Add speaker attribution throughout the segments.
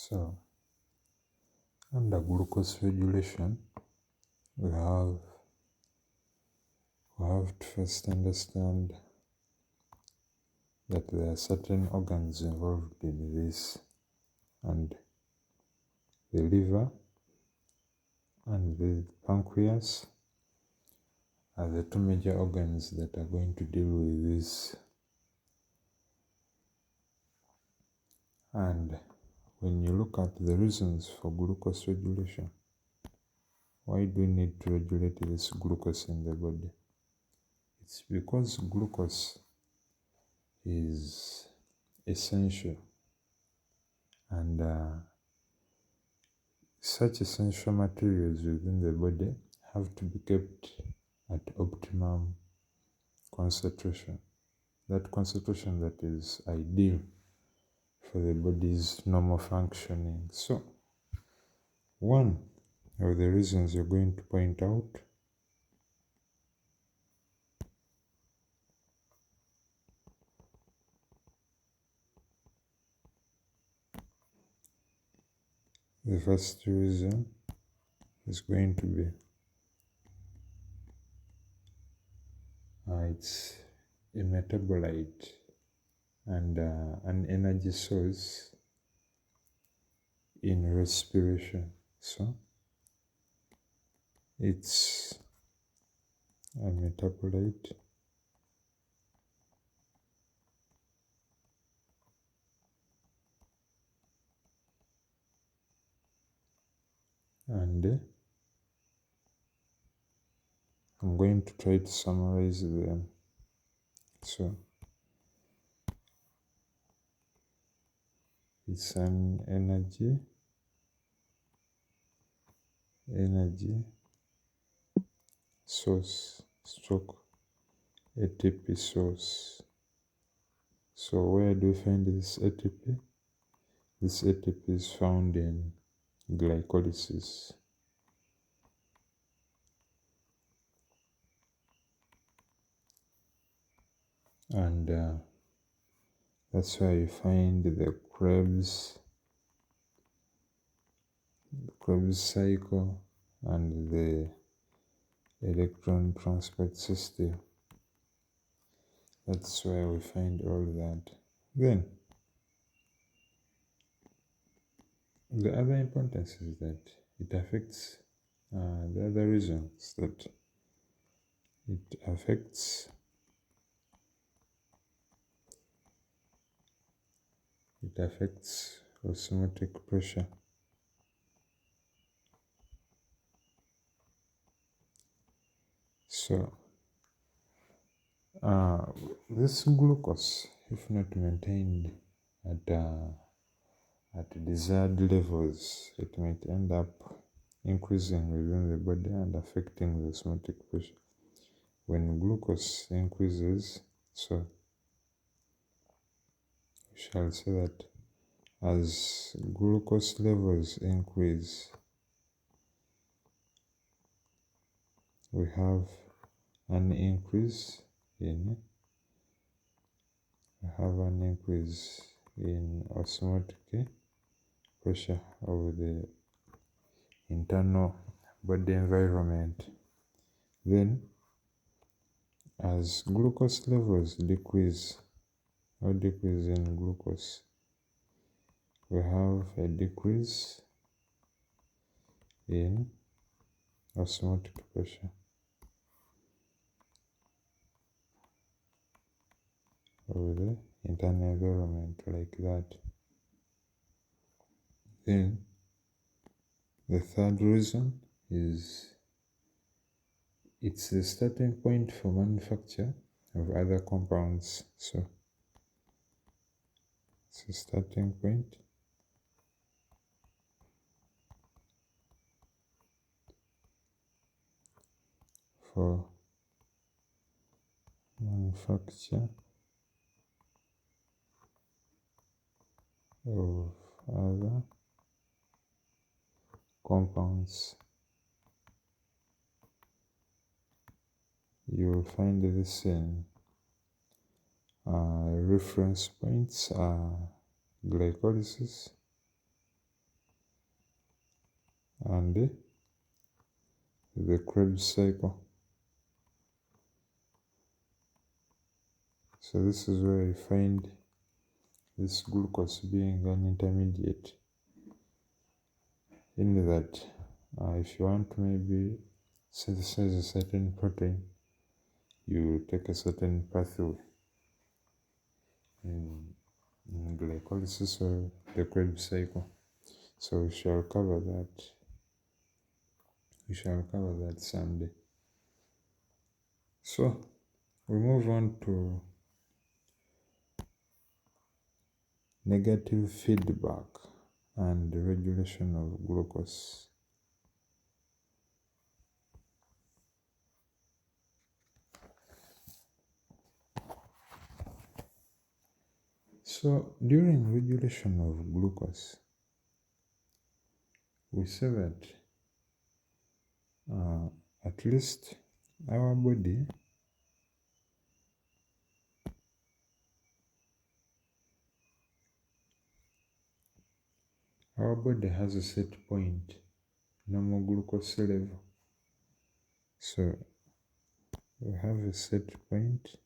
Speaker 1: So, under glucose regulation, we have to first understand that there are certain organs involved in this, and the liver and the pancreas are the two major organs that are going to deal with this. And when you look at the reasons for glucose regulation, why do we need to regulate this glucose in the body? It's because glucose is essential, and such essential materials within the body have to be kept at optimum concentration. That concentration that is ideal for the body's normal functioning. So, one of the reasons you're going to point out the first reason is going to be it's a metabolite and an energy source in respiration. So it's a metabolite and I'm going to try to summarize them. So it's an energy source stroke ATP source. So where do we find this ATP? This ATP is found in glycolysis. And that's why you find the Krebs cycle and the electron transport system. That's where we find all that. Then, the other importance is that it affects the other reasons that it affects osmotic pressure. So, this glucose, if not maintained at desired levels, it might end up increasing within the body and affecting the osmotic pressure. When glucose increases, so we shall say that as glucose levels increase, we have an increase in osmotic pressure of the internal body environment. Then, as glucose levels decrease in glucose, we have a decrease in osmotic pressure of the internal environment, like that. Then the third reason is it's the starting point for manufacture of other compounds. So it's a starting point for manufacture of other compounds. You will find this in reference points are glycolysis, and the Krebs cycle. So this is where we find this glucose being an intermediate, in that if you want to maybe synthesize a certain protein, you take a certain pathway in glycolysis or the Krebs cycle. So we shall cover that. We shall cover that someday. So we move on to negative feedback and the regulation of glucose. So during regulation of glucose, we say that at least our body has a set point, normal glucose level. So we have a set point,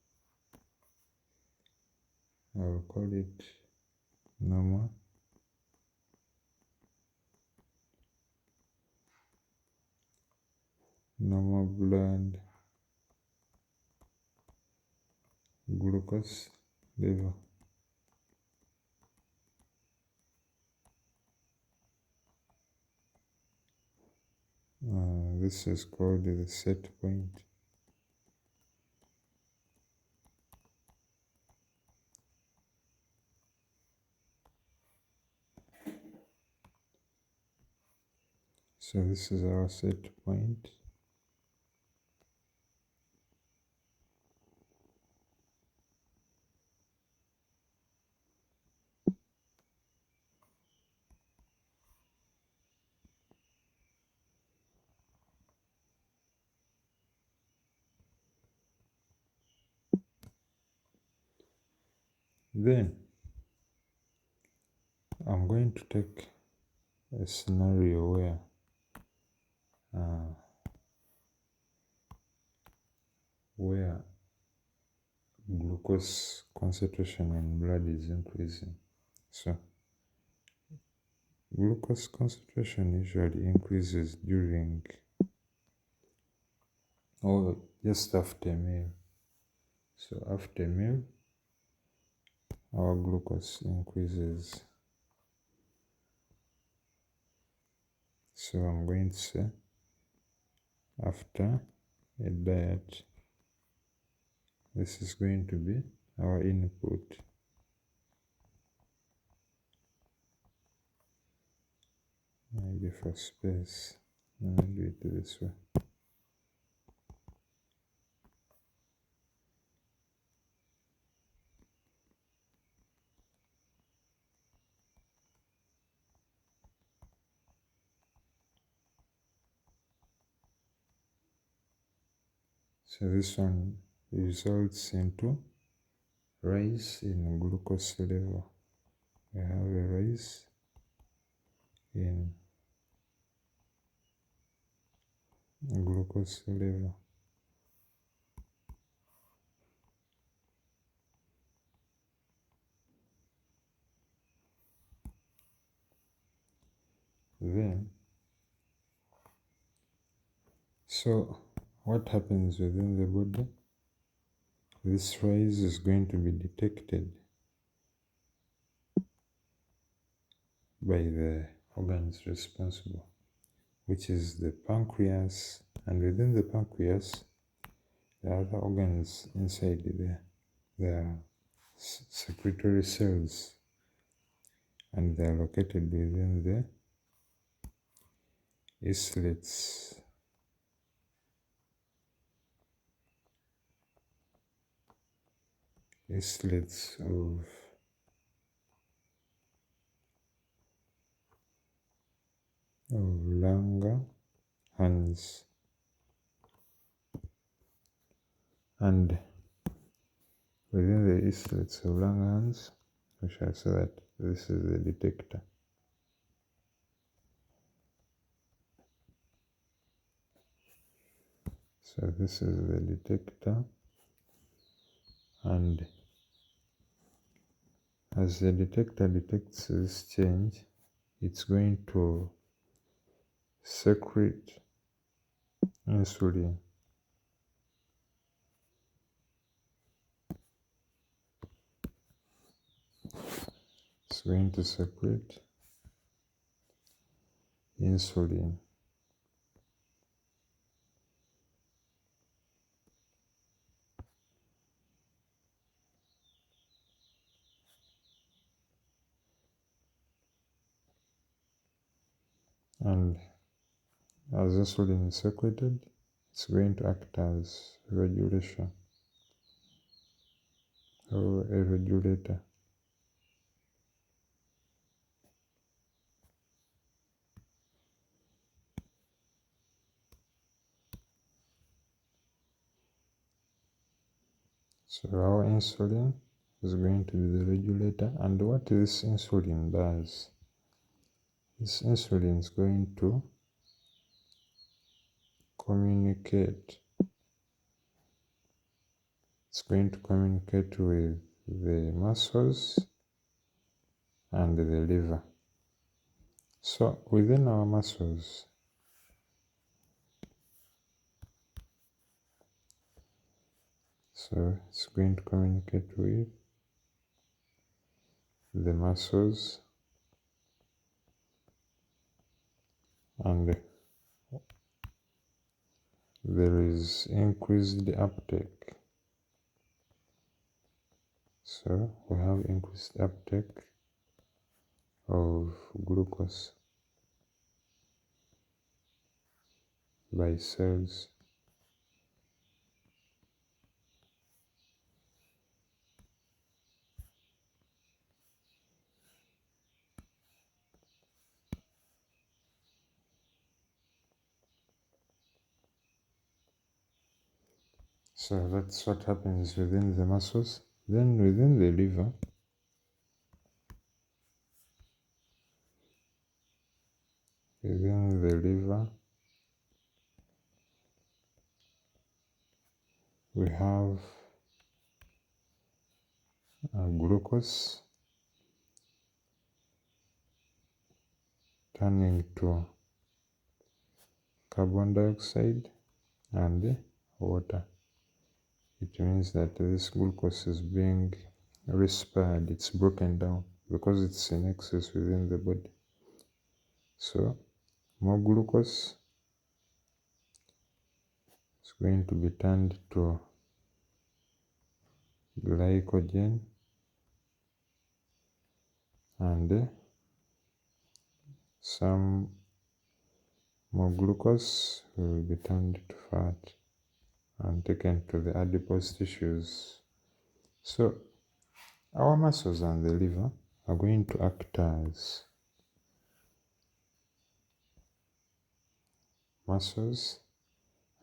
Speaker 1: I will call it normal blood glucose level. This is called the set point. So this is our set point. Then I'm going to take a scenario where glucose concentration in blood is increasing. So glucose concentration usually increases during or just after meal. So after meal, our glucose increases. So I'm going to say after a diet, this is going to be our input. Maybe for space, let me do it this way. So this one results into rise in glucose level. We have a rise in glucose level. Then, so what happens within the body? This rise is going to be detected by the organs responsible, which is the pancreas, and within the pancreas, the other organs inside there. They are secretory cells, and they are located within the islets. Islets of Langerhans, and within the islets of Langerhans, we shall say that this is the detector. So this is the detector, and as the detector detects this change, it's going to secrete insulin. It's going to secrete insulin. And as insulin is secreted, it's going to act as regulation or a regulator. So our insulin is going to be the regulator, and what this insulin does, this insulin is going to communicate. It's going to communicate with the muscles and the liver. So within our muscles, so it's going to communicate with the muscles, and there is increased uptake. So we have increased uptake of glucose by cells. So that's what happens within the muscles. Then within the liver, we have glucose turning to carbon dioxide and water. It means that this glucose is being respired, it's broken down because it's in excess within the body. So more glucose is going to be turned to glycogen, and some more glucose will be turned to fat and taken to the adipose tissues. So our muscles and the liver are going to act as muscles,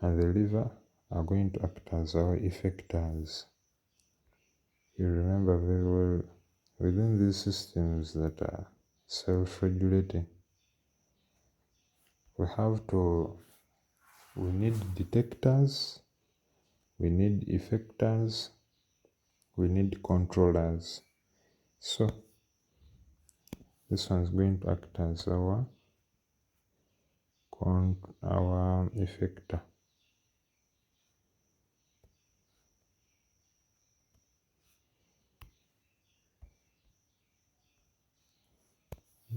Speaker 1: and the liver are going to act as our effectors. You remember very well, within these systems that are self-regulating, we need detectors, we need effectors, we need controllers. So this one is going to act as our effector.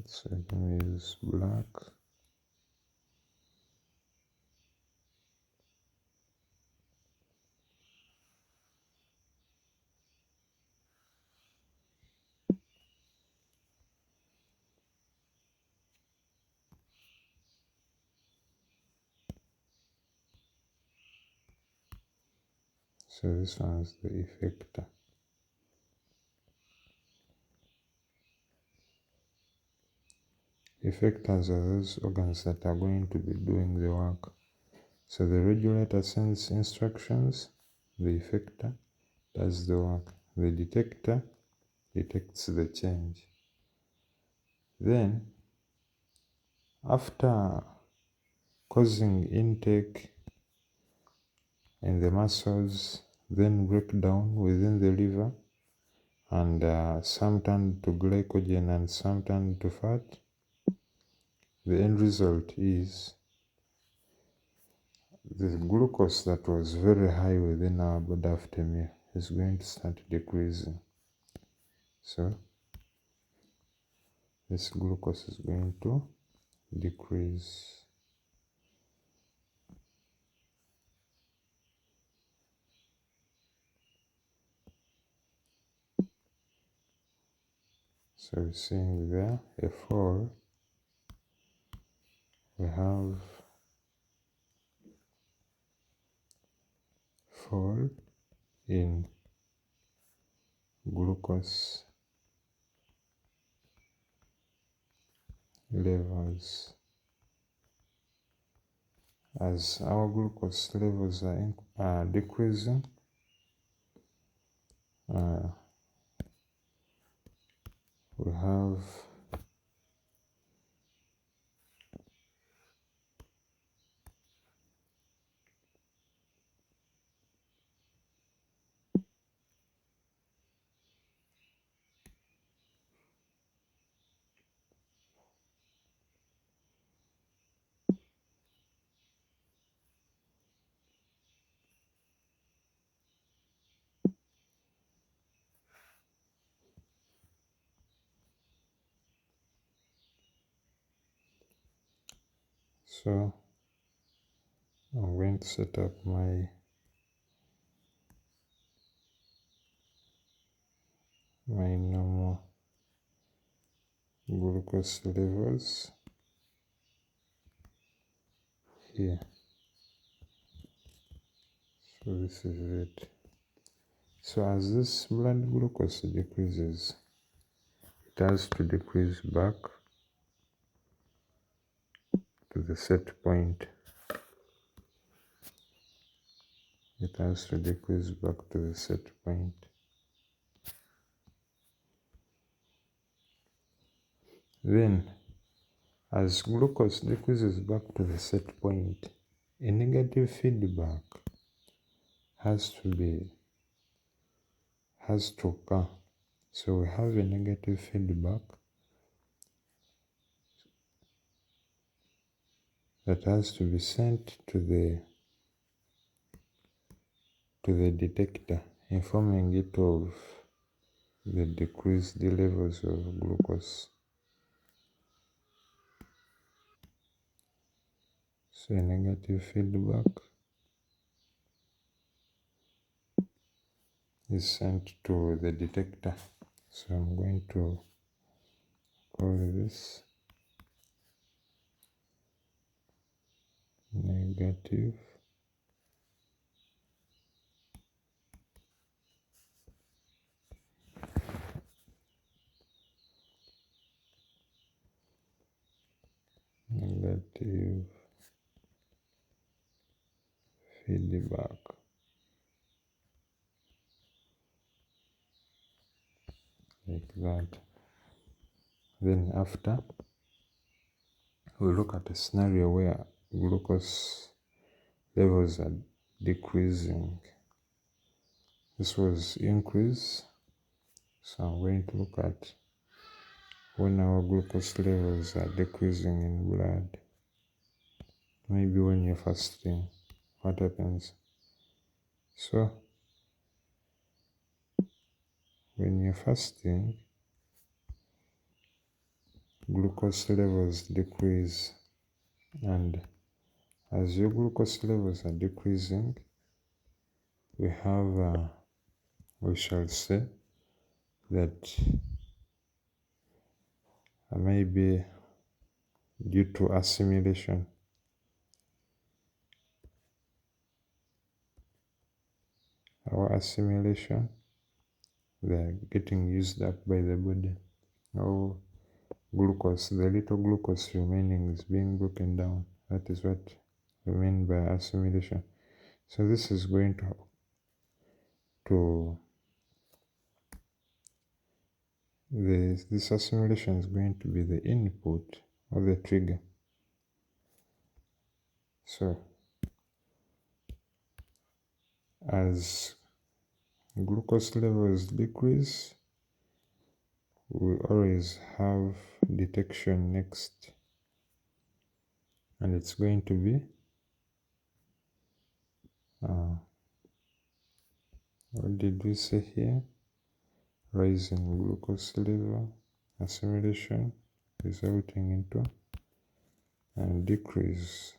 Speaker 1: So I'm going to use black. So this one is the effector. Effectors are those organs that are going to be doing the work. So the regulator sends instructions, the effector does the work, the detector detects the change. Then, after causing intake in the muscles, then break down within the liver, and some turn to glycogen and some turn to fat. The end result is the glucose that was very high within our body after meal is going to start decreasing. So this glucose is going to decrease. So we're seeing there a fall. We have fall in glucose levels. As our glucose levels are decreasing, we have so I'm going to set up my normal glucose levels here. So this is it. So as this blood glucose decreases, it has to decrease back to the set point. It has to decrease back to the set point. Then, as glucose decreases back to the set point, a negative feedback has to occur. So we have a negative feedback that has to be sent to the detector, informing it of the decreased levels of glucose. So a negative feedback is sent to the detector. So I'm going to call this negative feedback. Like that. Then after, we look at a scenario where glucose levels are decreasing. This was increase. So I'm going to look at when our glucose levels are decreasing in blood. Maybe when you're fasting, what happens? So when you're fasting, glucose levels decrease, and as your glucose levels are decreasing, we shall say that maybe due to assimilation, our assimilation, they're getting used up by the body. Our glucose, the little glucose remaining, is being broken down. That is what we mean by assimilation. So this is going this assimilation is going to be the input or the trigger. So As glucose levels decrease, we always have detection next, and it's going to be what did we say here? Rise in glucose level, assimilation resulting into and decrease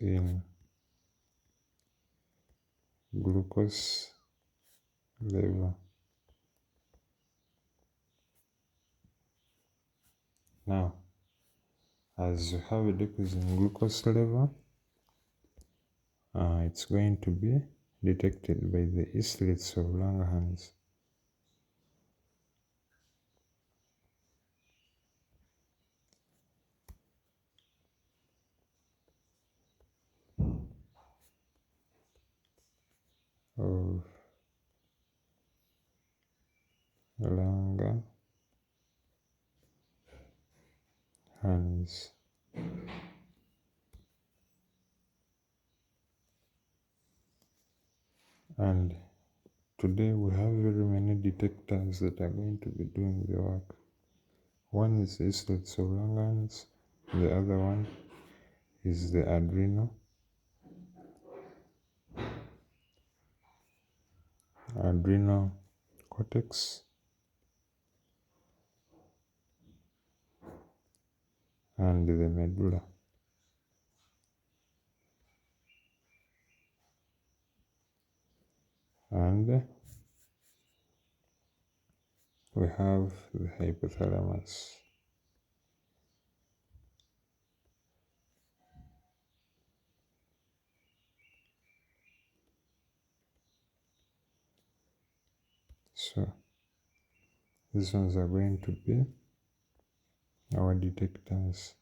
Speaker 1: in glucose level. Now, as you have a decrease in glucose level, it's going to be detected by the islets of Langerhans. Of Langerhans. And today we have very many detectors that are going to be doing the work. One is the islets of Langerhans, the other one is the adrenal cortex, and the medulla. And we have the hypothalamus. So these ones are going to be our detectors.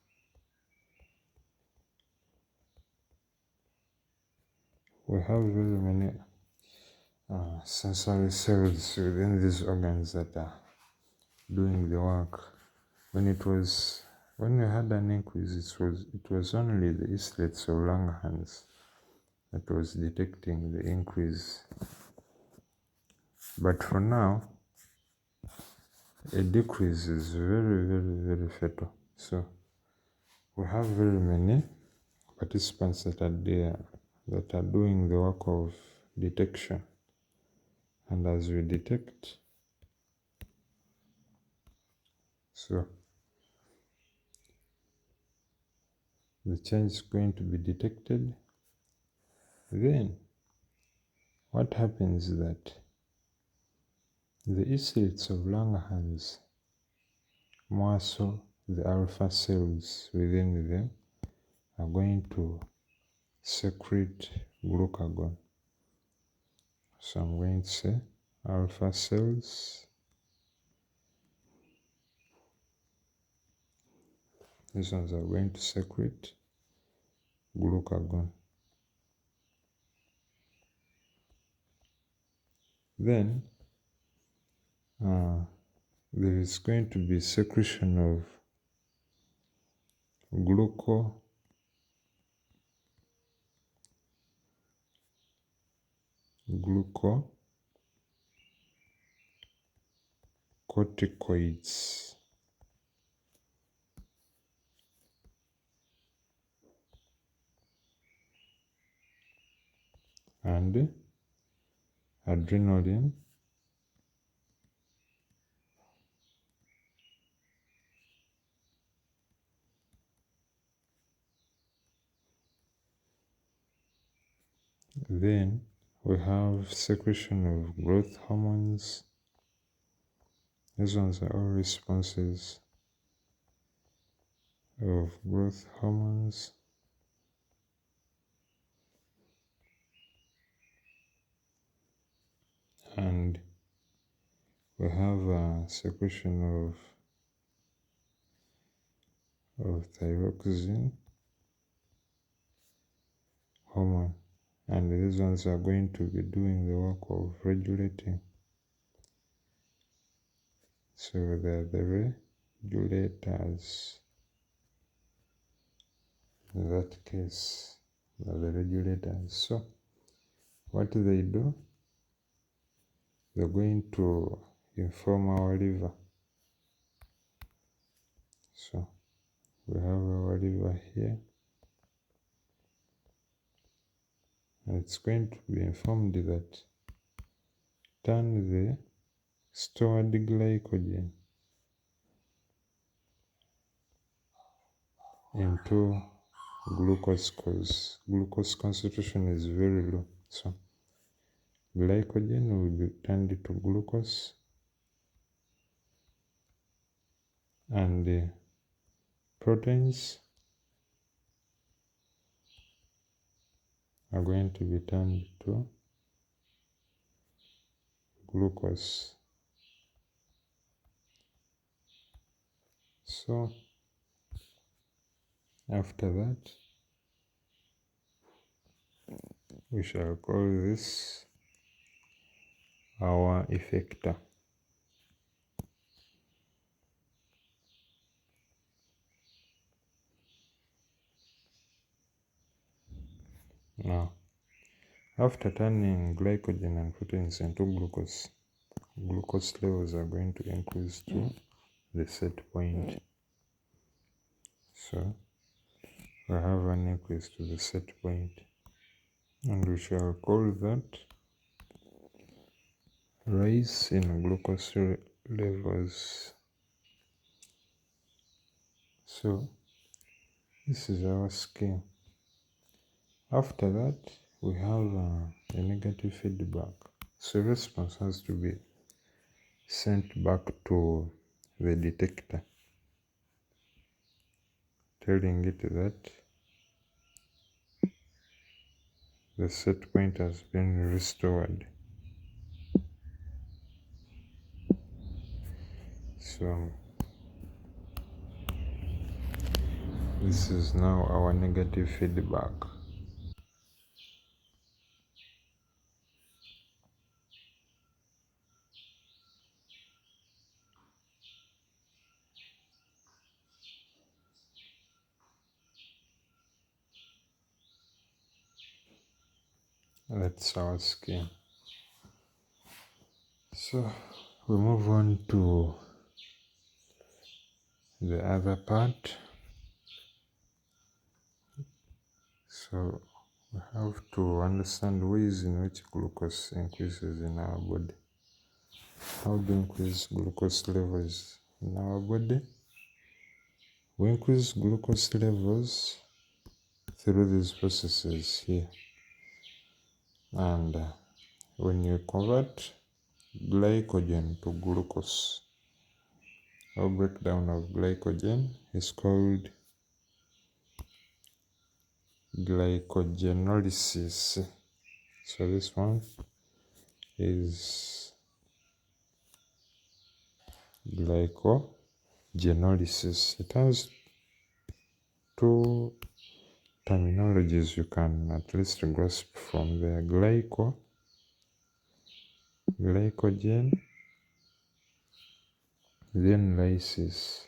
Speaker 1: We have very many sensory cells within these organs that are doing the work. When we had an increase, it was only the islets of Langerhans that was detecting the increase. But for now, a decrease is very, very, very fatal. So we have very many participants that are there that are doing the work of detection. And as we detect, so the change is going to be detected. Then what happens is that the islets of Langerhans, more so the alpha cells within them, are going to secrete glucagon. So I'm going to say alpha cells. These ones are going to secrete glucagon. Then there is going to be secretion of glucocorticoids. And adrenaline, then we have secretion of growth hormones. These ones are all responses of growth hormones. And we have a secretion of thyroxine hormone, and these ones are going to be doing the work of regulating. So they are the regulators. in that case, the regulators. So what they do, they're going to inform our liver. So we have our liver here, and it's going to be informed that turn the stored glycogen into glucose, because glucose concentration is very low. So glycogen will be turned into glucose, and the proteins are going to be turned to glucose. So after that, we shall call this our effector. Now, after turning glycogen and proteins into glucose, glucose levels are going to increase to the set point. So we have an increase to the set point, and we shall call that rise in glucose levels. So this is our scheme. After that, we have a negative feedback. So response has to be sent back to the detector, telling it that the set point has been restored. So this is now our negative feedback. That's our scheme. So we move on to the other part. So we have to understand ways in which glucose increases in our body. How do we increase glucose levels in our body? We increase glucose levels through these processes here. And when you convert glycogen to glucose, our breakdown of glycogen is called glycogenolysis. So this one is glycogenolysis. It has two terminologies you can at least grasp from there: glycogen, then lysis.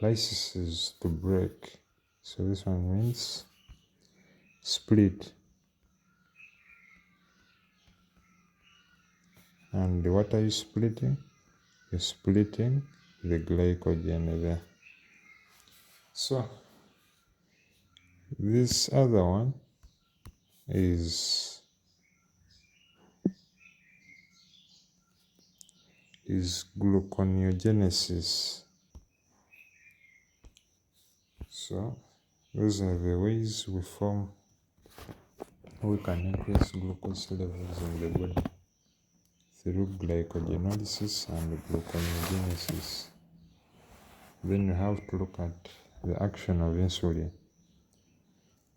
Speaker 1: Lysis is to break. So this one means split. And what are you splitting? You're splitting the glycogen there. So this other one is gluconeogenesis. So those are the ways we can increase glucose levels in the body through glycogenolysis and gluconeogenesis. Then you have to look at the action of insulin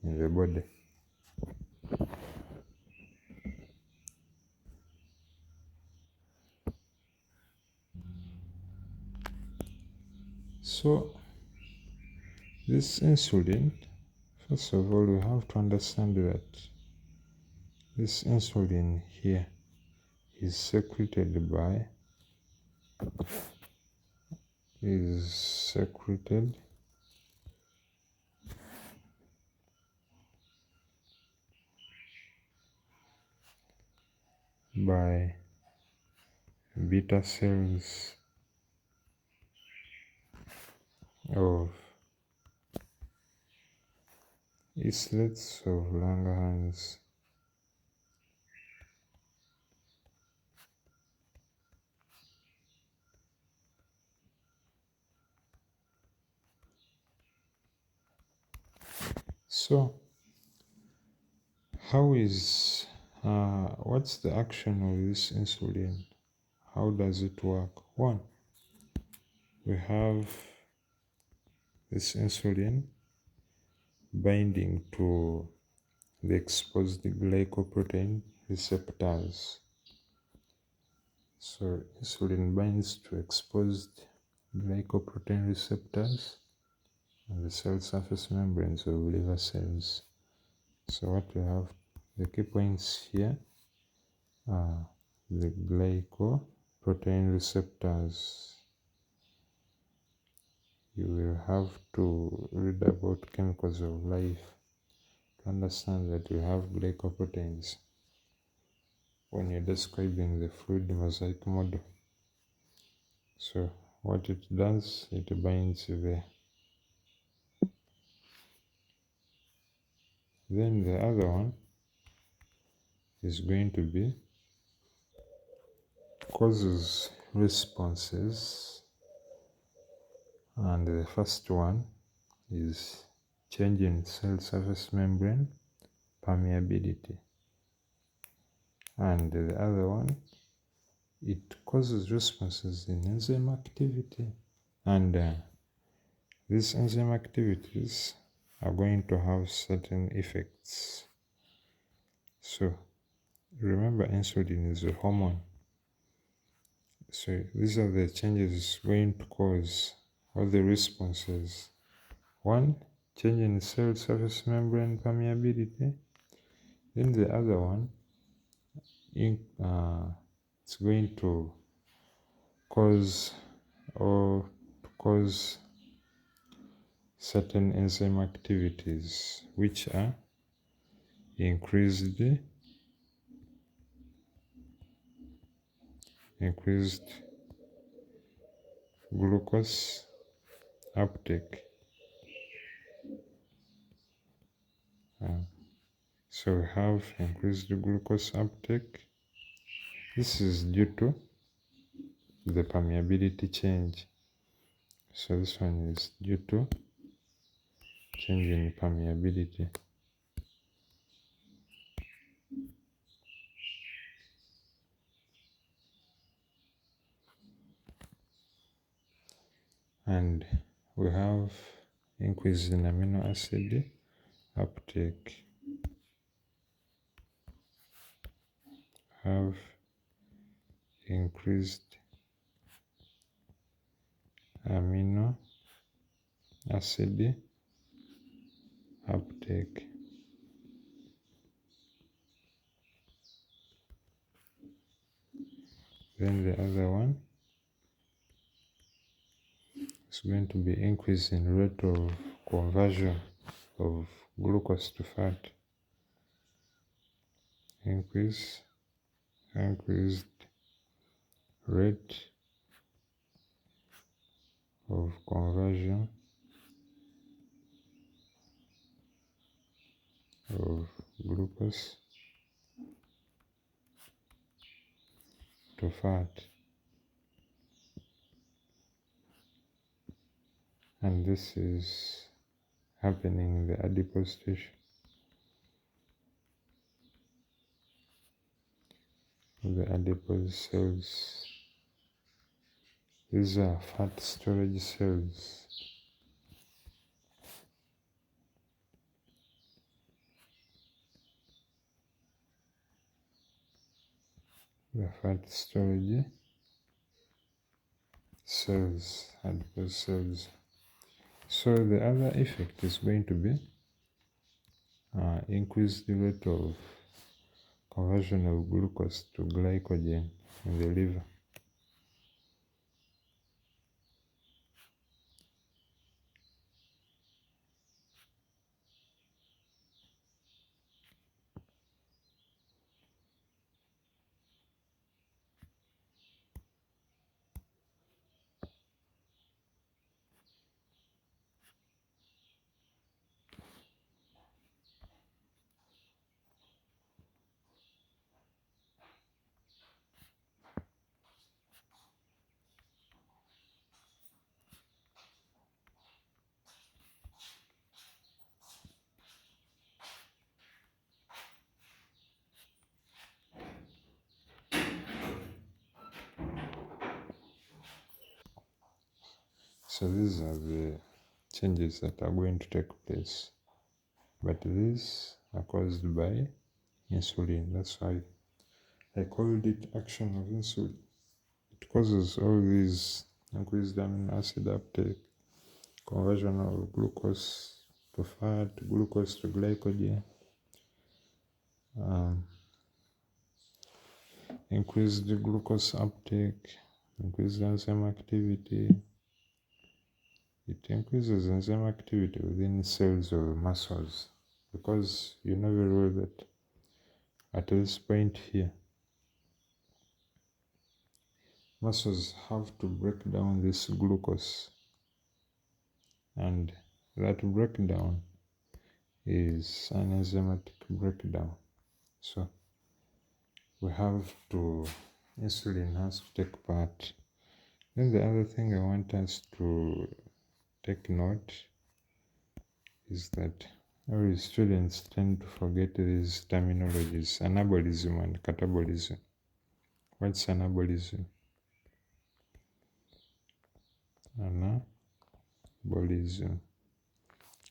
Speaker 1: in the body. So this insulin, first of all, we have to understand that this insulin here is secreted by beta cells of islets of Langerhans. So, what's the action of this insulin? How does it work? One, we have this insulin binding to the exposed glycoprotein receptors. So insulin binds to exposed glycoprotein receptors on the cell surface membranes of liver cells. So what we have, the key points here are the glycoprotein receptors. You will have to read about chemicals of life to understand that you have glycoproteins when you're describing the fluid mosaic model. So what it does, it binds there. Then the other one is going to be causes responses, and the first one is change in cell surface membrane permeability, and the other one, it causes responses in enzyme activity, and these enzyme activities are going to have certain effects. So remember, insulin is a hormone. So these are the changes going to cause all the responses. One, change in cell surface membrane permeability. Then the other one, it's going to cause certain enzyme activities, which are increased glucose uptake. So we have increased glucose uptake. This is due to the permeability change. So this one is due to change in permeability. And we have increase in amino acid uptake. Have increased amino acid uptake. Then the other one is going to be increase in rate of conversion of glucose to fat. Increased rate of conversion of glucose to fat. And this is happening in the adipose tissue. The adipose cells, these are fat storage cells. The fat storage cells, adipose cells. So the other effect is going to be increase the rate of conversion of glucose to glycogen in the liver. So these are the changes that are going to take place, but these are caused by insulin. That's why I called it action of insulin. It causes all these increased amino acid uptake, conversion of glucose to fat, glucose to glycogen, increased glucose uptake, increased enzyme activity. It increases enzyme activity within cells or muscles, because you know very well that at this point here, muscles have to break down this glucose, and that breakdown is an enzymatic breakdown. So we have to, insulin has to take part. Then the other thing I want us to take note is that our students tend to forget these terminologies, anabolism and catabolism. What's anabolism? Anabolism.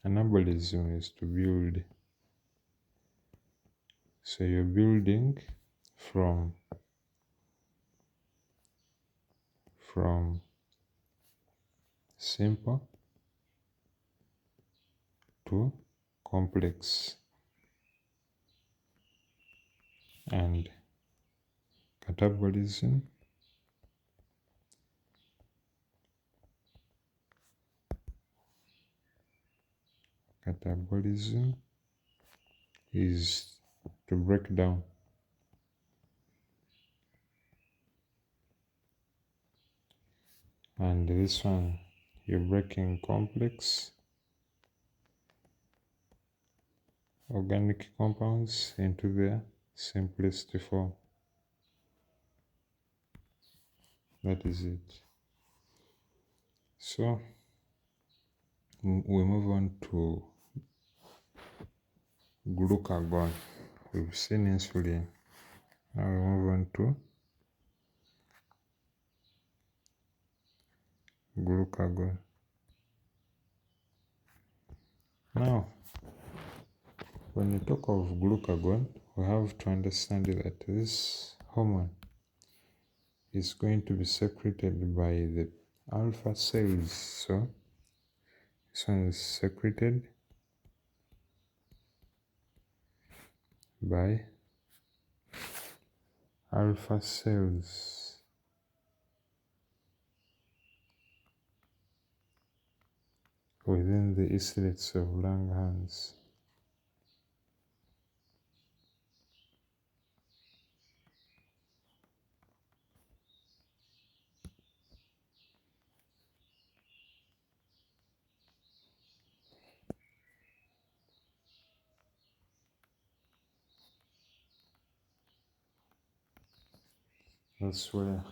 Speaker 1: Anabolism is to build. So you're building from simple to complex. And catabolism is to break down. And this one, you're breaking complex organic compounds into their simplest form. That is it. So we move on to glucagon. We've seen insulin. Now we move on to glucagon. Now, when we talk of glucagon, we have to understand that this hormone is going to be secreted by the alpha cells. So this one is secreted by alpha cells. Within the islets of Langerhans. That's where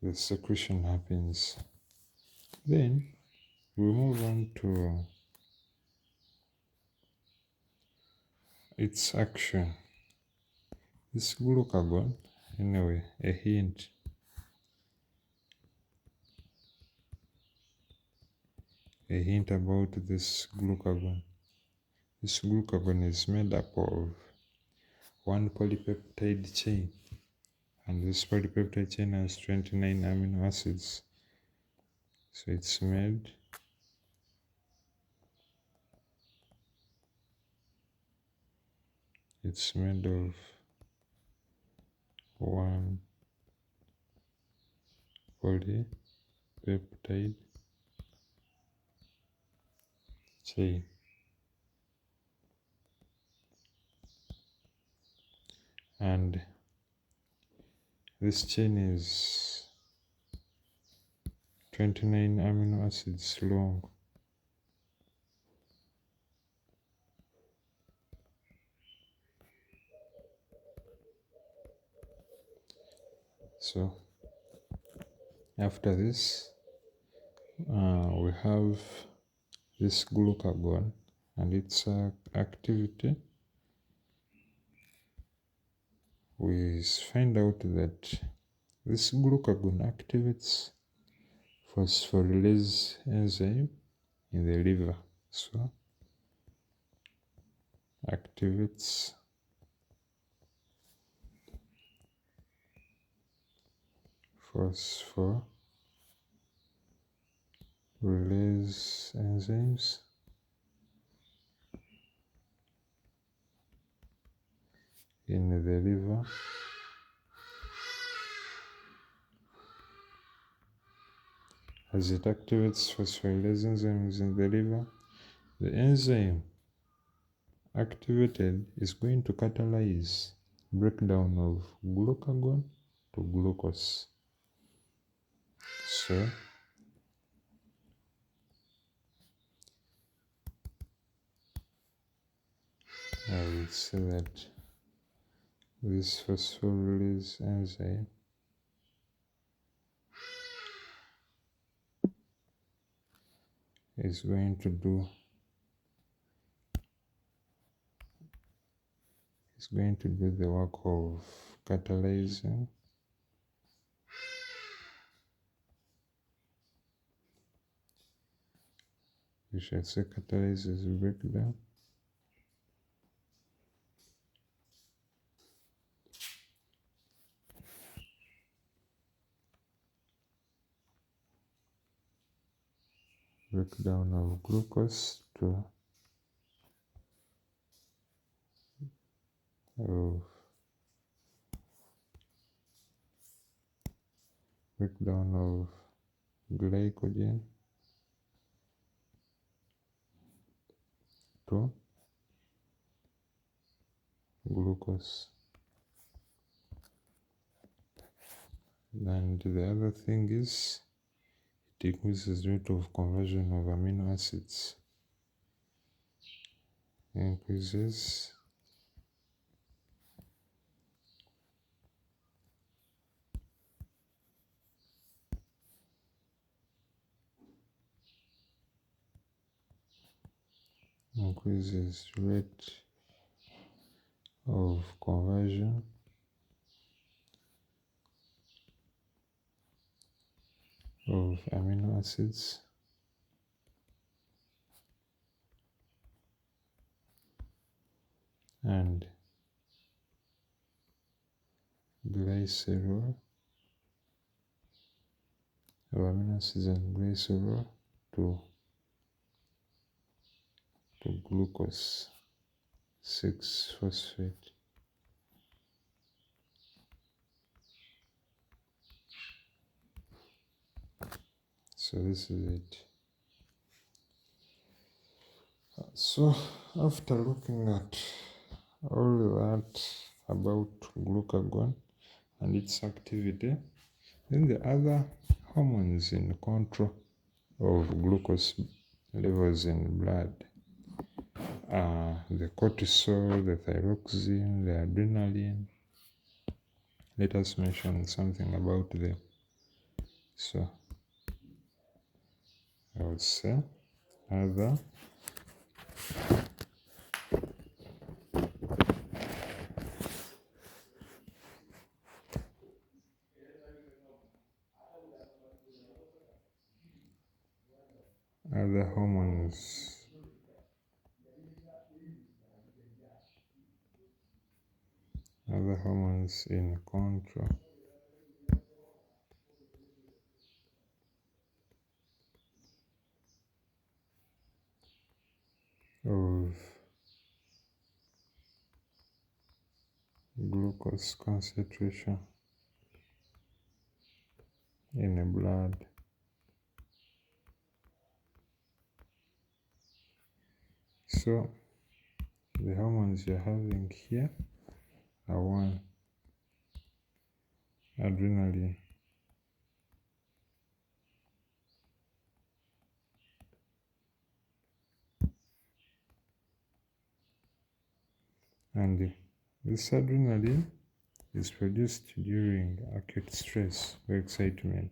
Speaker 1: the secretion happens. Then we move on to its action. This glucagon, anyway, a hint. A hint about this glucagon. This glucagon is made up of one polypeptide chain, and this polypeptide chain has 29 amino acids. So it's made of one polypeptide chain. And this chain is 29 amino acids long. So after this, we have this glucagon and its activity. We find out that this glucagon activates phosphorylase enzyme in the liver. So activates phosphorylase enzymes in the liver. As it activates phosphorylase enzymes in the liver, the enzyme activated is going to catalyze breakdown of glucagon to glucose. So I will say that this phosphorylase enzyme is going to do the work of catalyzing catalyzes breakdown of glucose to breakdown of glycogen to glucose. And the other thing is it increases rate of conversion of amino acids. Increases rate of conversion of amino acids and glycerol amino acids and glycerol to glucose 6-phosphate. So this is it. So after looking at all that about glucagon and its activity, then the other hormones in control of glucose levels in blood are the cortisol, the thyroxine, the adrenaline. Let us mention something about them. So I would say other hormones in control of glucose concentration in the blood. So the hormones you're having here are one, adrenaline, and this adrenaline is produced during acute stress or excitement.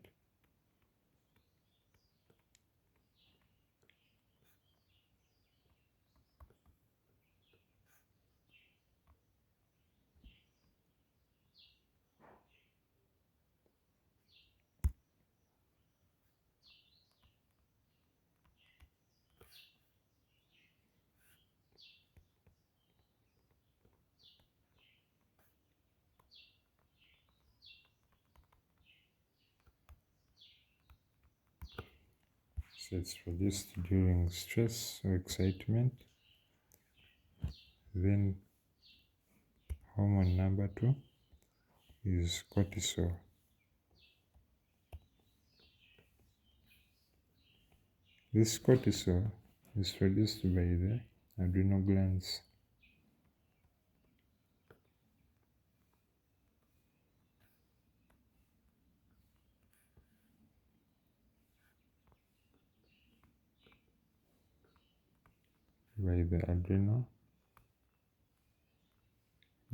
Speaker 1: So it's produced during stress or excitement. Then hormone number 2 is cortisol. This cortisol is produced by the adrenal glands.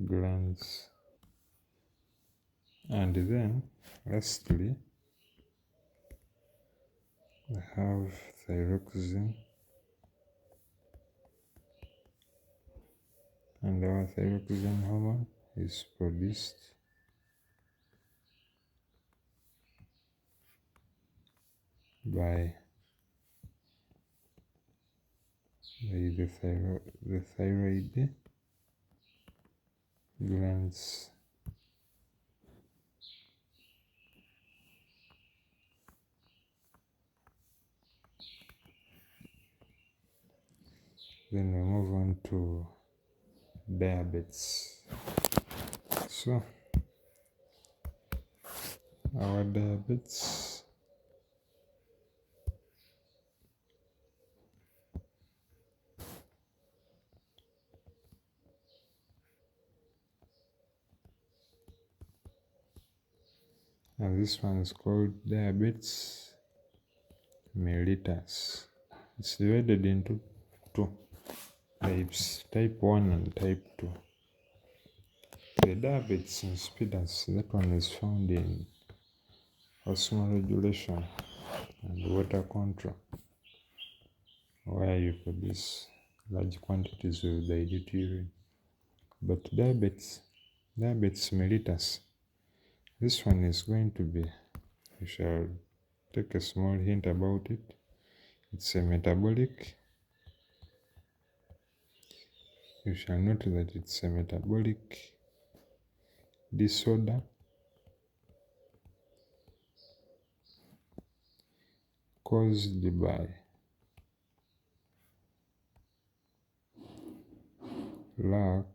Speaker 1: Glands. And then lastly we have thyroxine, and our thyroxine hormone is produced by the thyroid glands. Then we move on to diabetes. So our diabetes and this one is called diabetes mellitus. It's divided into two types, type 1 and type 2. The diabetes insipidus, that one is found in osmoregulation and water control, where you produce large quantities of dilute urine. But diabetes mellitus, this one is going to be, we shall take a small hint about it. It's a metabolic. You shall note that it's a metabolic disorder caused by lack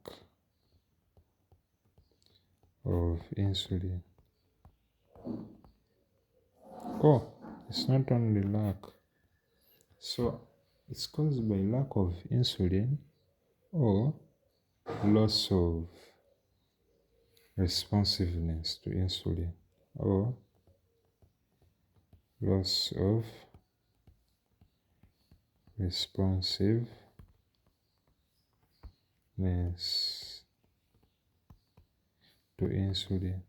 Speaker 1: of insulin. Oh, it's not only lack. So it's caused by lack of insulin or loss of responsiveness to insulin, or loss of responsiveness to insulin.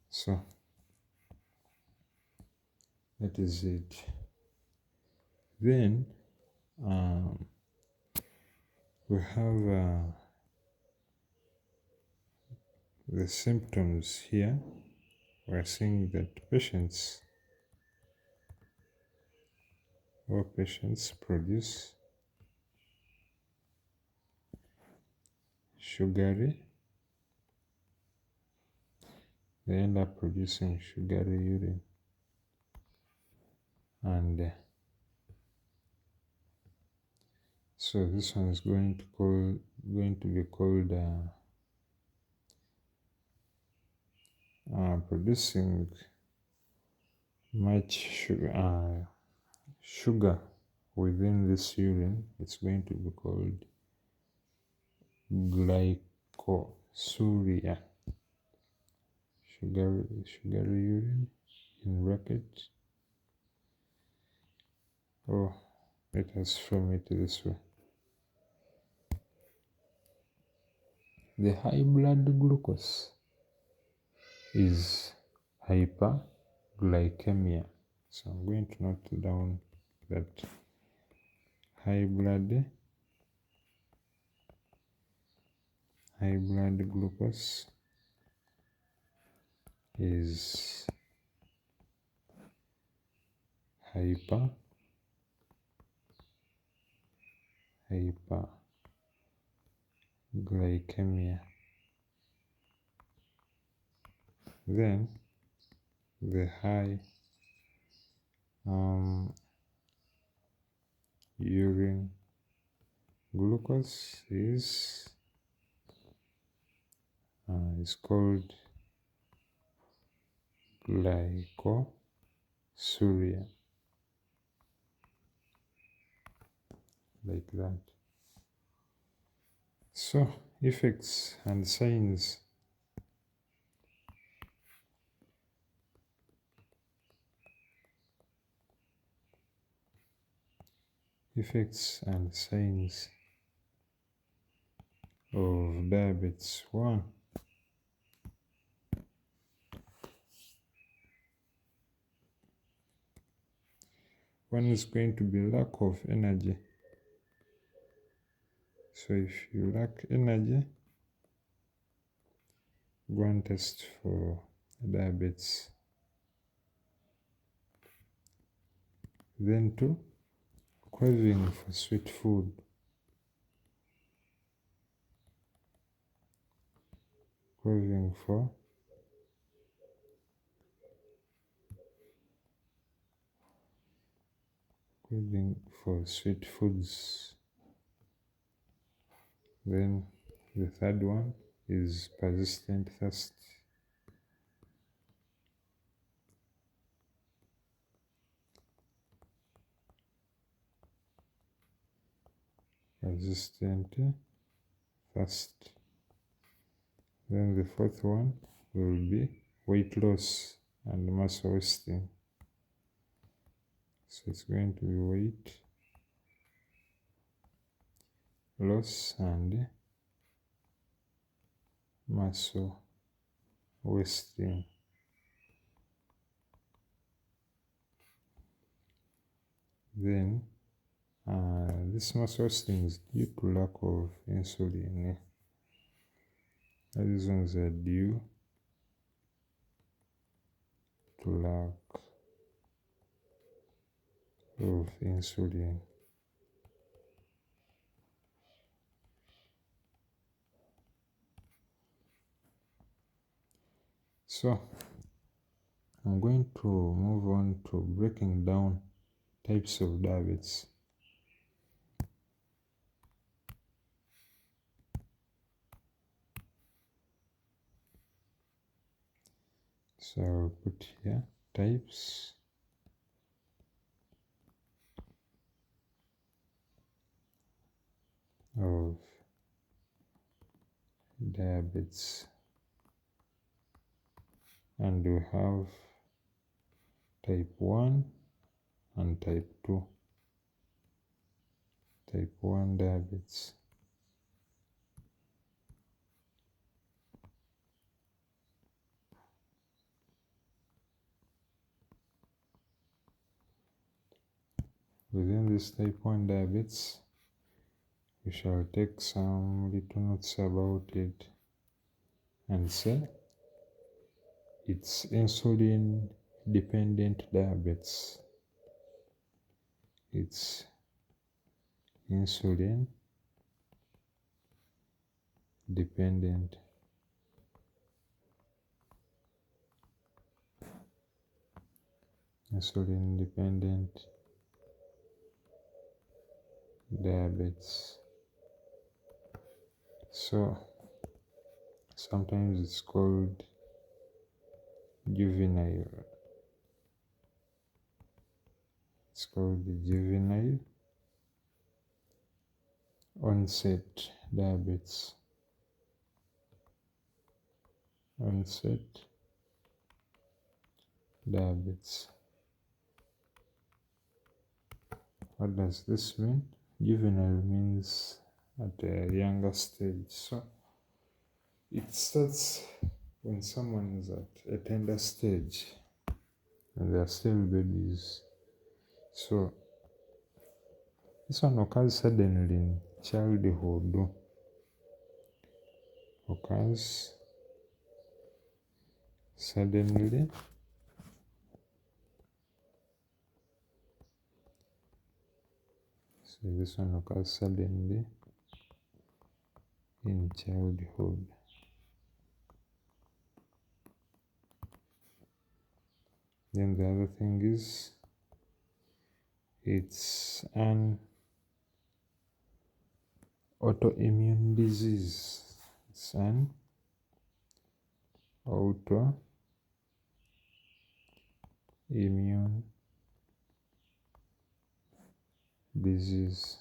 Speaker 1: So that is it. Then we have the symptoms here. We are seeing that all patients produce sugary. They end up producing sugary urine, and so this one is going to be called producing much sugar within this urine. It's going to be called glycosuria. Sugary urine in brackets. Oh, let us frame it this way. The high blood glucose is hyperglycemia. So I'm going to note down that high blood glucose is glycemia. Then the high urine glucose is called glycosuria, like that. So effects and signs. Effects and signs of diabetes. One is going to be lack of energy. So if you lack energy, go and test for diabetes. Then 2, craving for sweet food. Craving for sweet foods. Then the third one is persistent thirst. Persistent thirst. Then the fourth one will be weight loss and muscle wasting. So it's going to be weight loss and muscle wasting. Then this muscle wasting is due to lack of insulin. These ones are due to lack of insulin. So I'm going to move on to breaking down types of diabetes. So I'll put here types of diabetes, and we have type 1 and type 2. Type 1 diabetes. Within this type 1 diabetes, we shall take some little notes about it and say it's insulin dependent diabetes. It's insulin dependent diabetes. So sometimes it's called juvenile. It's called juvenile onset diabetes. Onset diabetes. What does this mean? Juvenile means at a younger stage. So it starts when someone is at a tender stage and they are still babies. So this one occurs suddenly in childhood. Occurs suddenly this one occurs suddenly in childhood. Then the other thing is it's an autoimmune disease. It's an autoimmune disease.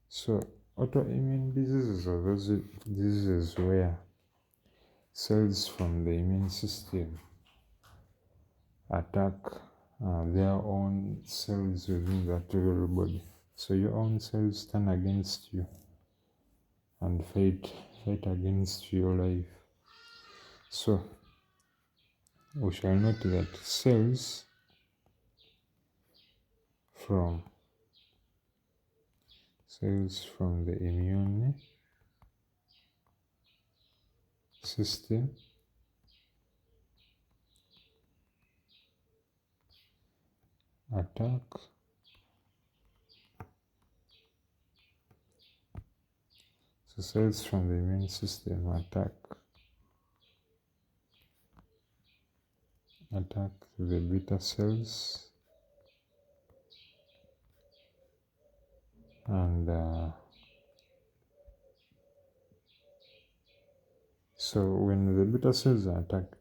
Speaker 1: So autoimmune diseases are those diseases where cells from the immune system attack their own cells within that very body. So your own cells turn against you and fight against your life. So we shall note that cells from the immune system attack cells from the immune system attack the beta cells, and so when the beta cells are attacked,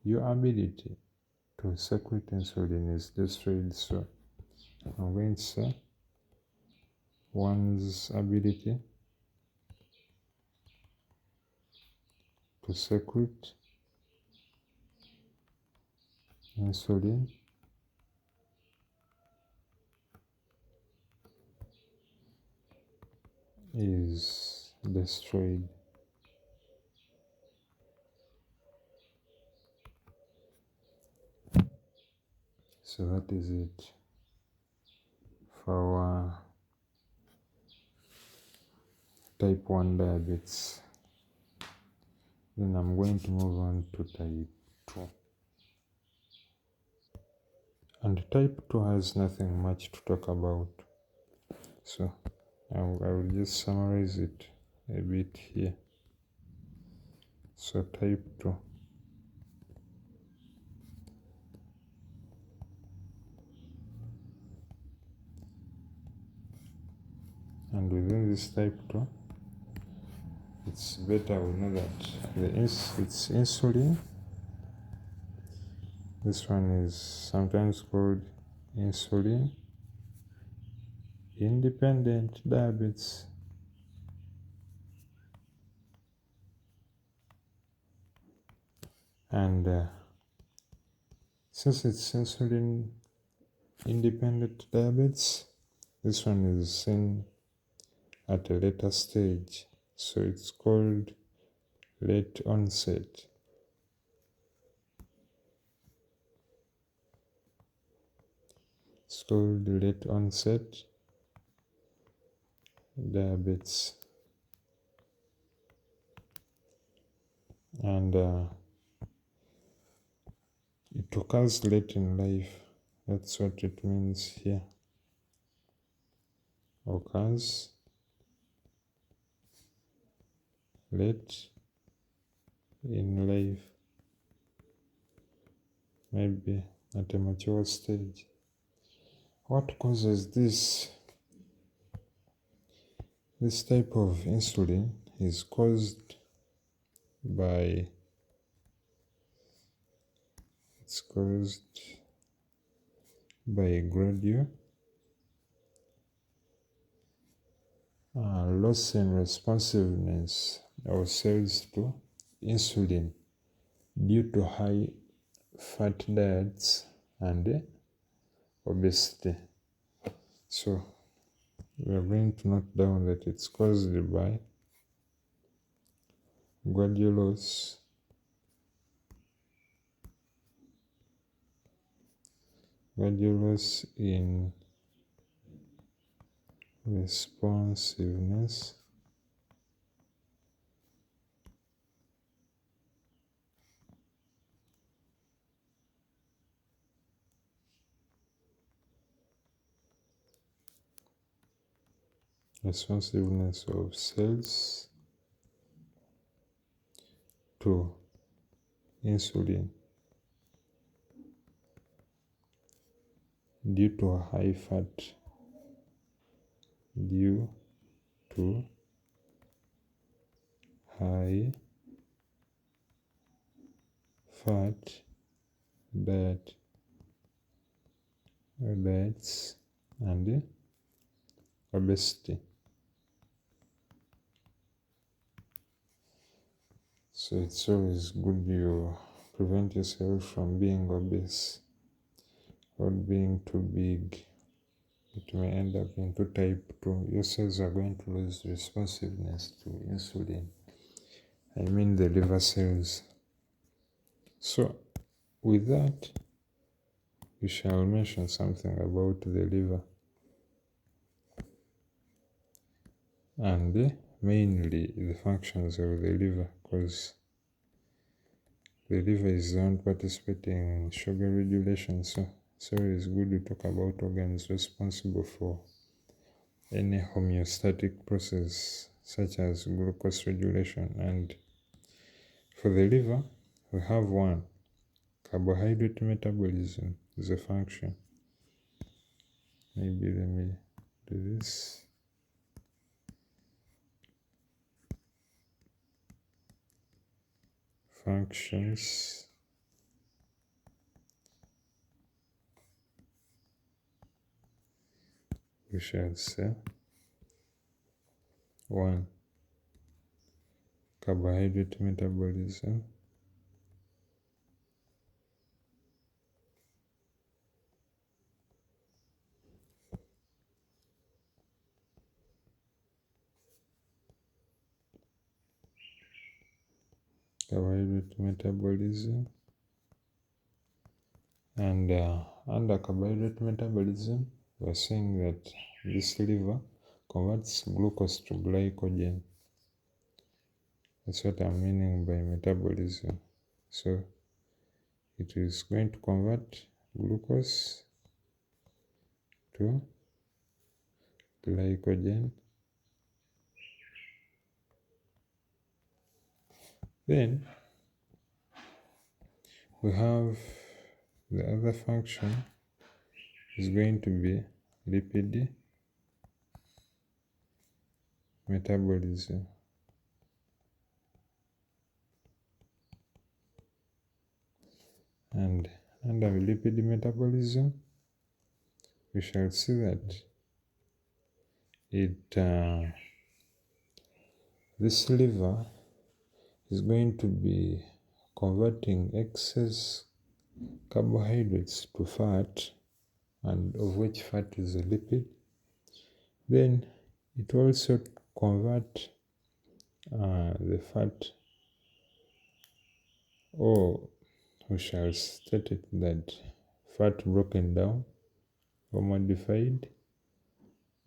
Speaker 1: your ability to secrete insulin is destroyed. So I'm going to say one's ability to secrete insulin is destroyed. So that is it for our type 1 diabetes. Then I'm going to move on to type 2. And type 2 has nothing much to talk about. So I will just summarize it a bit here. So type 2. And within this type 2, it's better we know that it's insulin. This one is sometimes called insulin independent diabetes. And since it's insulin independent diabetes, this one is seen at a later stage, so it's called late onset. It's called late onset diabetes. And it occurs late in life. That's what it means here. Occurs late in life, maybe at a mature stage. What causes this type of insulin is caused by gradual loss in responsiveness of cells to insulin due to high fat diets and obesity. So we are going to note down that it's caused by gradual loss in responsiveness responsiveness of cells to insulin due to high fat due to high fat diets and obesity. So it's always good you prevent yourself from being obese or being too big. It may end up into type 2. Your cells are going to lose responsiveness to insulin. I mean the liver cells. So with that, we shall mention something about the liver. And mainly the functions of the liver, because the liver is the one participating in sugar regulation. So it's good to talk about organs responsible for any homeostatic process such as glucose regulation. And for the liver, we have one: carbohydrate metabolism is a function. Maybe let me do this. Functions we shall say 1. Carbohydrate metabolism. Carbohydrate metabolism. And under carbohydrate metabolism, we are saying that this liver converts glucose to glycogen. That's what I'm meaning by metabolism. So it is going to convert glucose to glycogen. Then we have the other function is going to be lipid metabolism. And under lipid metabolism, we shall see that this liver is going to be converting excess carbohydrates to fat, and of which fat is a lipid. Then it also convert the fat, or we shall state it that fat broken down or modified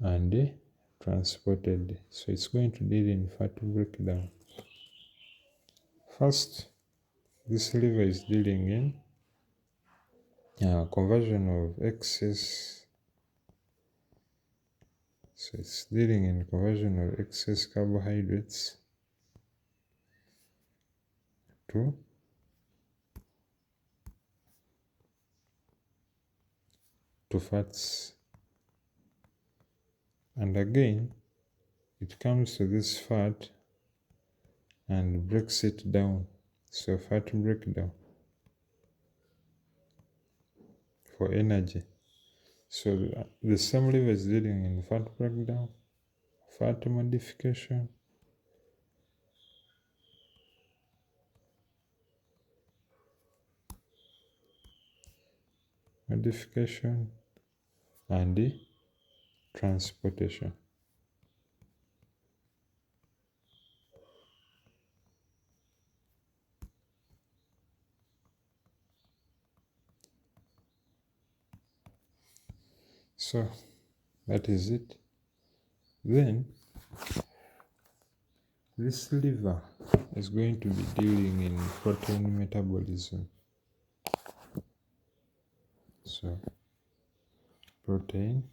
Speaker 1: and transported. So it's going to deal in fat breakdown. First, this liver is dealing in conversion of excess. So it's dealing in conversion of excess carbohydrates to fats. And again, it comes to this fat and breaks it down. So fat breakdown for energy. So the same liver is dealing in fat breakdown, fat modification, and transportation. So that is it. Then this liver is going to be dealing in protein metabolism. So protein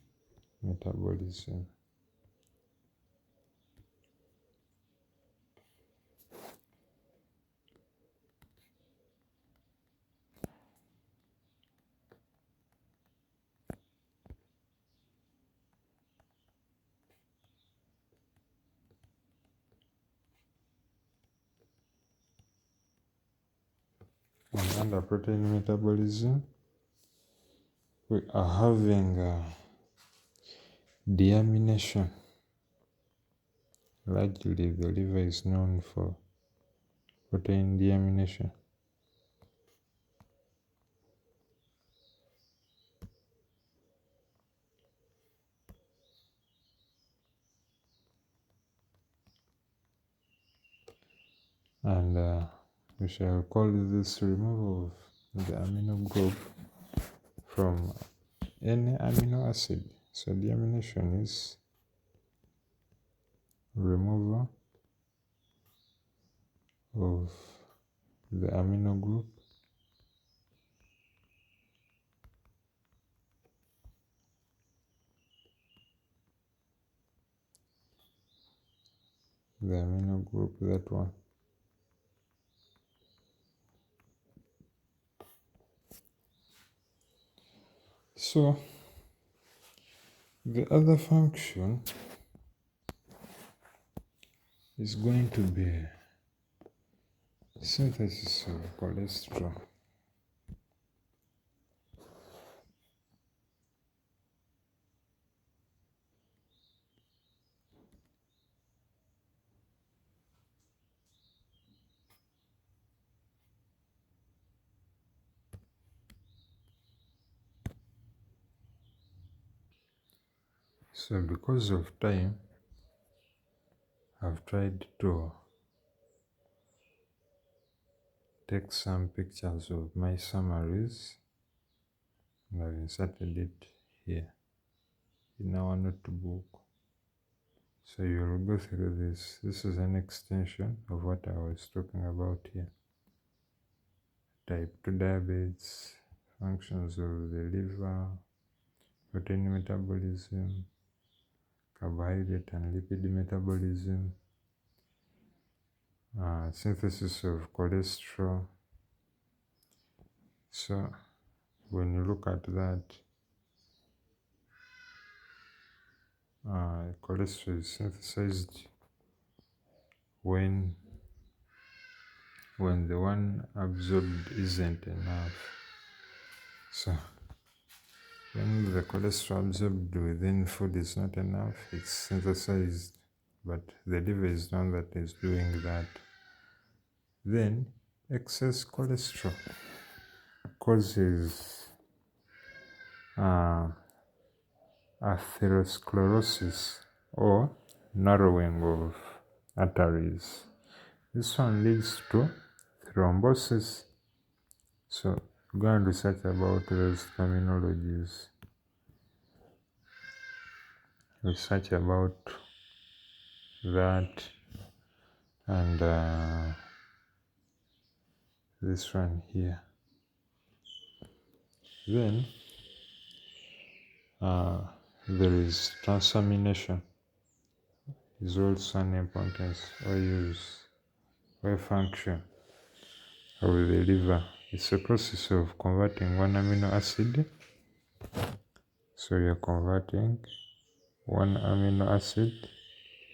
Speaker 1: metabolism. And under protein metabolism, we are having deamination. Largely, the liver is known for protein deamination. And we shall call this removal of the amino group from any amino acid. So deamination is removal of the amino group that one. So the other function is going to be synthesis of cholesterol. So because of time, I've tried to take some pictures of my summaries and I've inserted it here in our notebook. So you'll go through this. This is an extension of what I was talking about here. Type 2 diabetes, functions of the liver, protein metabolism, carbohydrate and lipid metabolism, synthesis of cholesterol. So when you look at that, cholesterol is synthesized when the one absorbed isn't enough. So when the cholesterol absorbed within food is not enough, it's synthesized, but the liver is the one that is doing that. Then excess cholesterol causes atherosclerosis or narrowing of arteries. This one leads to thrombosis. So go and research about those terminologies. Research about that and this one here. Then there is transamination. Is also an importance or function of the liver. It's a process of converting one amino acid. So you're converting one amino acid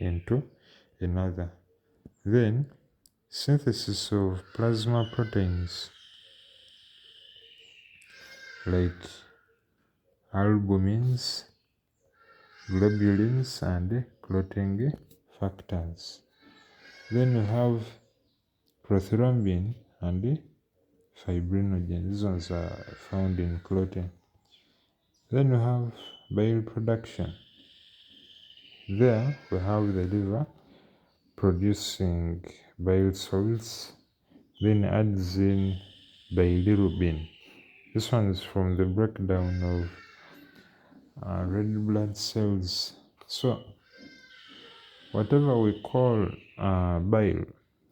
Speaker 1: into another. Then synthesis of plasma proteins like albumins, globulins and clotting factors. Then we have prothrombin and fibrinogen. These ones are found in clotting. Then we have bile production. There we have the liver producing bile salts, then adds in bilirubin. This one is from the breakdown of red blood cells. So whatever we call bile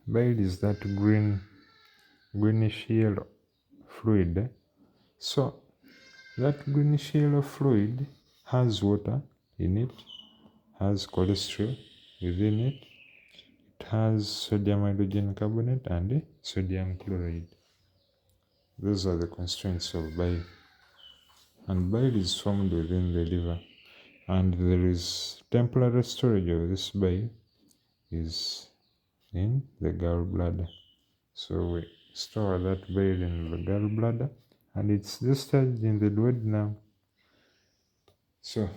Speaker 1: is that greenish yellow fluid. So that greenish yellow fluid has water in it, has cholesterol within it, it has sodium hydrogen carbonate and sodium chloride. Those are the constituents of bile. And bile is formed within the liver. And there is temporary storage of this bile is in the gallbladder. So store that bile in the gallbladder, and it's discharged in the duodenum. So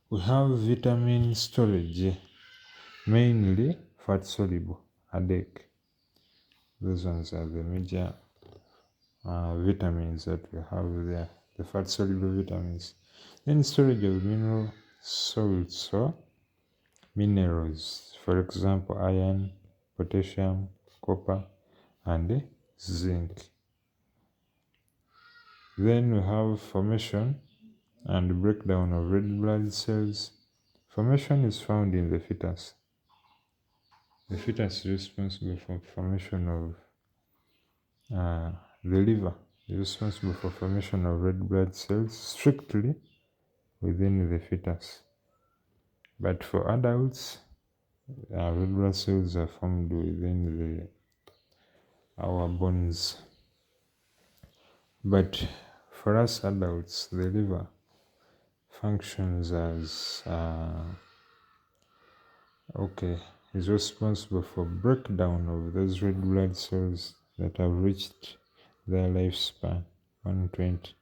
Speaker 1: we have vitamin storage, mainly fat soluble, headache. Those ones are the major vitamins that we have there, the fat soluble vitamins. Then storage of mineral salts or minerals, for example, iron, potassium, copper, and zinc. Then we have formation and breakdown of red blood cells. Formation is found in the fetus. The fetus is responsible for formation of the liver is responsible for formation of red blood cells strictly within the fetus. But for adults, red blood cells are formed within our bones. But for us adults, the liver functions as is responsible for breakdown of those red blood cells that have reached their lifespan, 120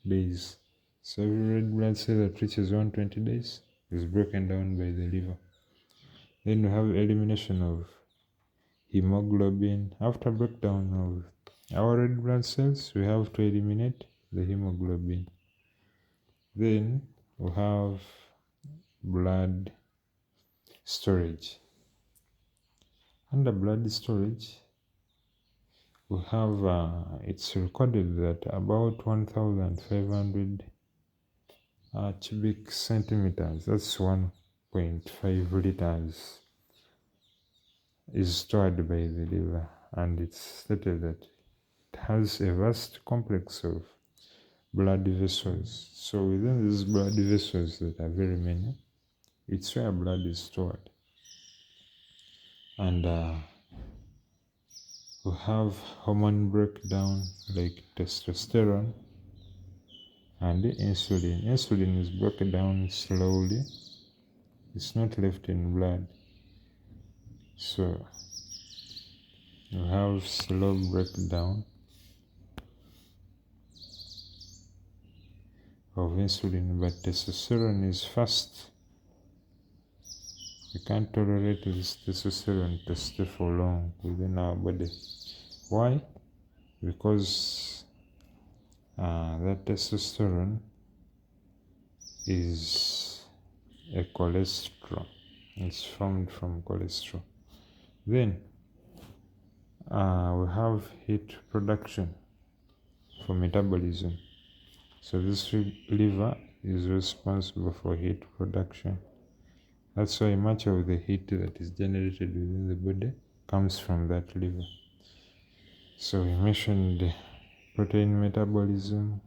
Speaker 1: days. So every red blood cell that reaches 120 days is broken down by the liver. Then we have elimination of hemoglobin. After breakdown of our red blood cells, we have to eliminate the hemoglobin. Then we have blood storage. Under blood storage, we have, it's recorded that about 1,500 cubic centimeters, that's 1.5 liters, is stored by the liver, and it's stated that it has a vast complex of blood vessels. So within these blood vessels that are very many, it's where blood is stored. And we have hormone breakdown like testosterone and insulin. Insulin is broken down slowly. It's not left in blood. So you have slow breakdown of insulin, but testosterone is fast. We can't tolerate this testosterone to stay for long within our body. Why? Because that testosterone is a cholesterol. It's formed from cholesterol. Then we have heat production for metabolism. So this liver is responsible for heat production. That's why much of the heat that is generated within the body comes from that liver. So we mentioned protein metabolism,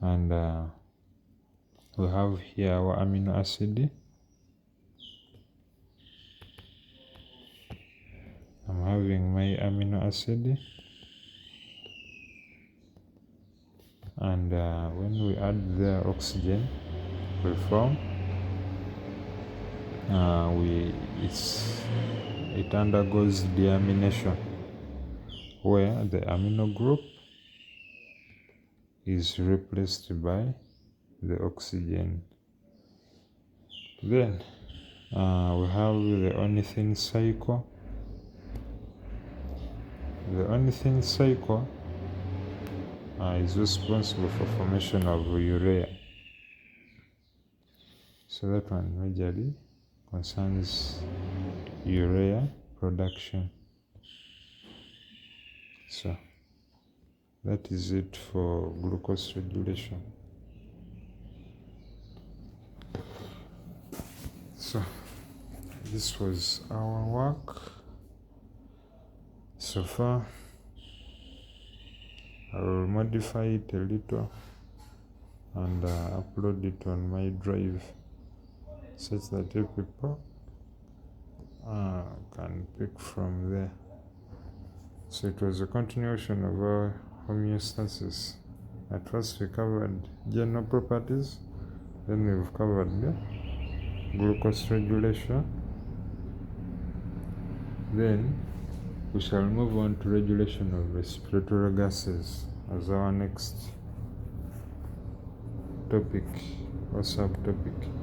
Speaker 1: and we have here our amino acid. I'm having my amino acid, and when we add the oxygen we form, it undergoes deamination, where the amino group is replaced by the oxygen. Then we have the ornithine cycle. The ornithine cycle is responsible for formation of urea. So that one majorly concerns urea production. So that is it for glucose regulation. So this was our work so far. I will modify it a little and upload it on my drive such that you people can pick from there. So it was a continuation of our homeostasis. At first we covered general properties, then we've covered the glucose regulation, then We shall move on to regulation of respiratory gases as our next topic or subtopic.